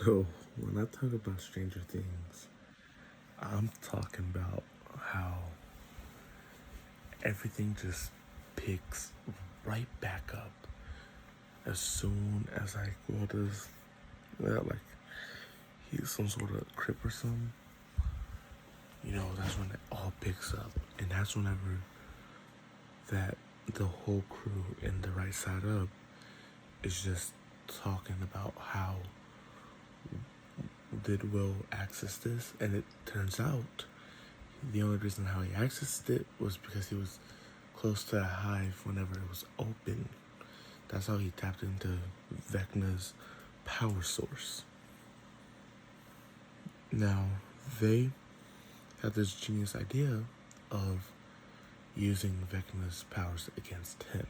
So, when I talk about Stranger Things, I'm talking about how everything just picks right back up as soon as this, like he's some sort of crip or something. That's when it all picks up, and that's whenever that the whole crew in the right side up is just talking about how did Will access this, and it turns out the only reason how he accessed it was because he was close to a hive whenever it was open. That's how he tapped into Vecna's power source. Now, they had this genius idea of using Vecna's powers against him,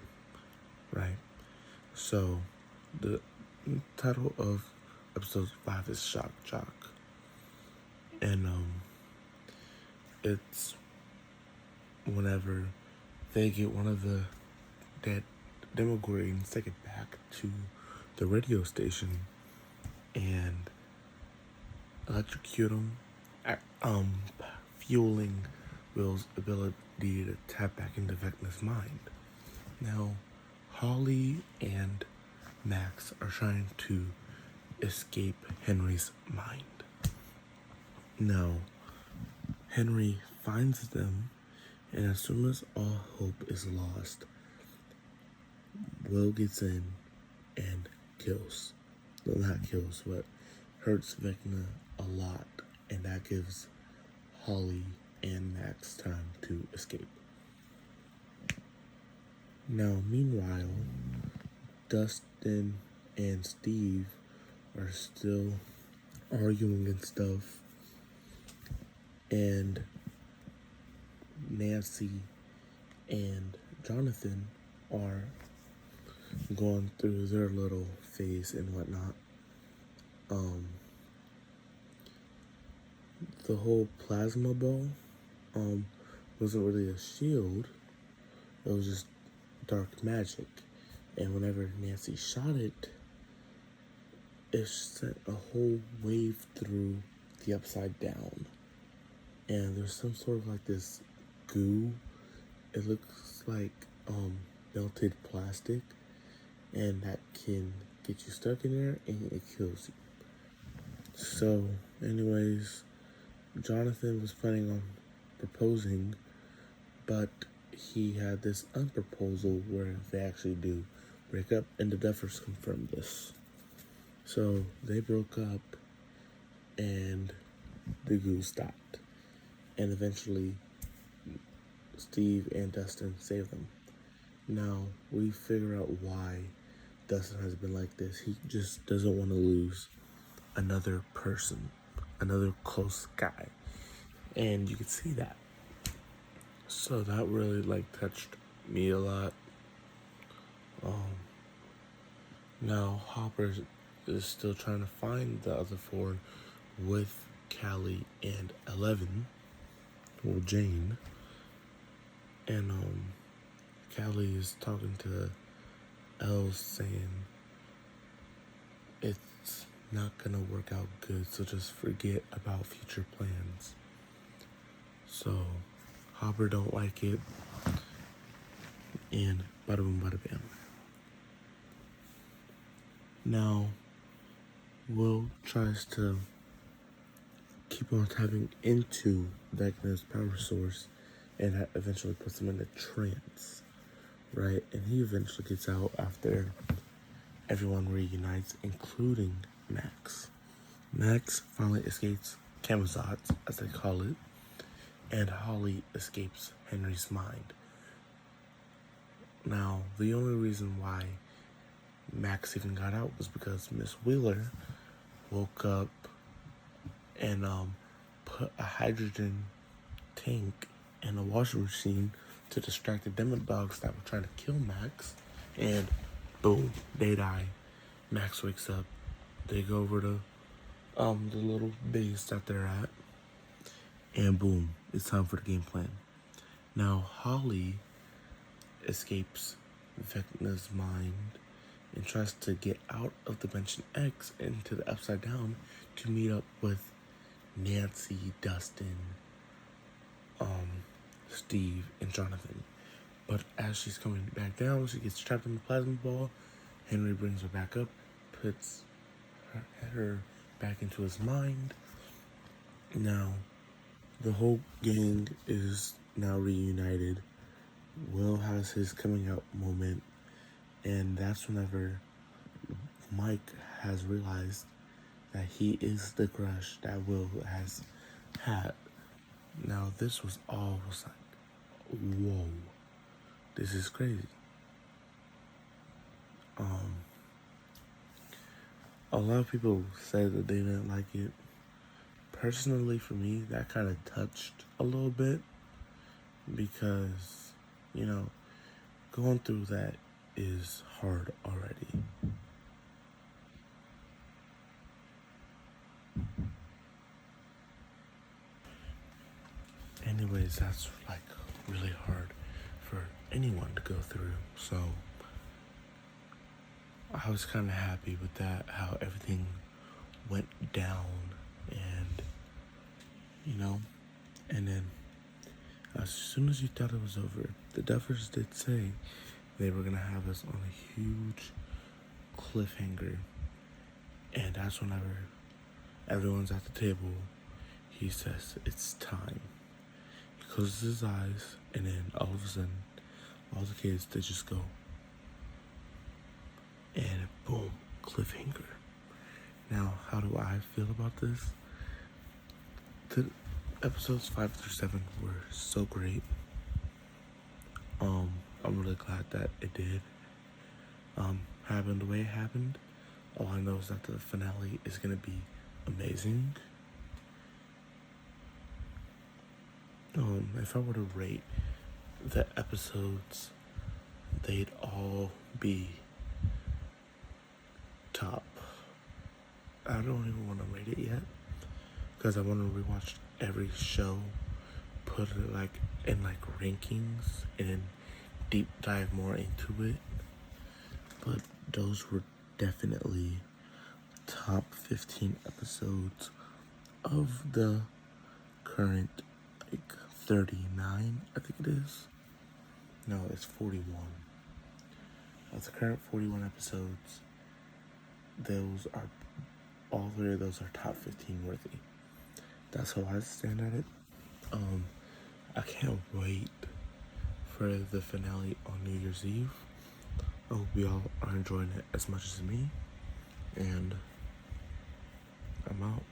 right? So, the title of episode 5 is Shock Jock. And, it's whenever they get one of the dead Demogorgons, take it back to the radio station and electrocute him, fueling Will's ability to tap back into Vecna's mind. Now, Holly and Max are trying to escape Henry's mind. Now, Henry finds them, and as soon as all hope is lost, Will gets in and kills. Well, not kills, but hurts Vecna a lot, and that gives Holly and Max time to escape. Now, meanwhile, Dustin and Steve are still arguing and stuff, and Nancy and Jonathan are going through their little phase and whatnot. The whole plasma ball wasn't really a shield. It was just dark magic. And whenever Nancy shot it, it sent a whole wave through the Upside Down. And there's some sort of like this goo. It looks like melted plastic, and that can get you stuck in there and it kills you. So, anyways, Jonathan was planning on proposing, but he had this unproposal where they actually do break up, and the Duffers confirmed this. So they broke up, and the goo stopped, and eventually Steve and Dustin saved them. Now we figure out why Dustin has been like this. He just doesn't want to lose another person, another close guy, and you can see that. So that really touched me a lot. Now Hopper is still trying to find the other four with Callie and 11, well, Jane, and Callie is talking to Elle saying it's not gonna work out good, so just forget about future plans. So Hopper don't like it, and bada boom bada bam. Now Will tries to keep on tapping into Vecna's power source, and that eventually puts him in a trance, right? And he eventually gets out after everyone reunites, including Max. Max finally escapes Camazotz, as they call it, and Holly escapes Henry's mind. Now, the only reason why Max even got out was because Miss Wheeler woke up and put a hydrogen tank in a washing machine to distract the demodogs that were trying to kill Max, and boom, they die. Max wakes up. They go over to the little base that they're at, and boom, it's time for the game plan. Now Holly escapes Vecna's mind, and tries to get out of Dimension X into the Upside Down to meet up with Nancy, Dustin, Steve, and Jonathan. But as she's coming back down, she gets trapped in the plasma ball. Henry brings her back up, puts her back into his mind. Now, the whole gang is now reunited. Will has his coming out moment, and that's whenever Mike has realized that he is the crush that Will has had. Now, this was like, whoa, this is crazy. A lot of people said that they didn't like it. Personally, for me, that kind of touched a little bit because, going through that is hard already. Anyways, that's like really hard for anyone to go through. So I was kind of happy with that, how everything went down, and then as soon as you thought it was over, the Duffers did say they were gonna have us on a huge cliffhanger, and that's whenever everyone's at the table, he says, "It's time." He closes his eyes, and then all of a sudden, all the kids, they just go, and boom, cliffhanger. Now, how do I feel about this? The episodes 5 through 7 were so great. I'm really glad that it did happen the way it happened. All I know is that the finale is gonna be amazing. If I were to rate the episodes, they'd all be top. I don't even want to rate it yet because I want to rewatch every show, put it in rankings, and deep dive more into it. But those were definitely top 15 episodes of the current 39, I think it is. No, it's 41. Of the current 41 episodes, those are all three of those are top 15 worthy. That's how I stand at it. I can't wait for the finale on New Year's Eve. I hope we all are enjoying it as much as me. And I'm out.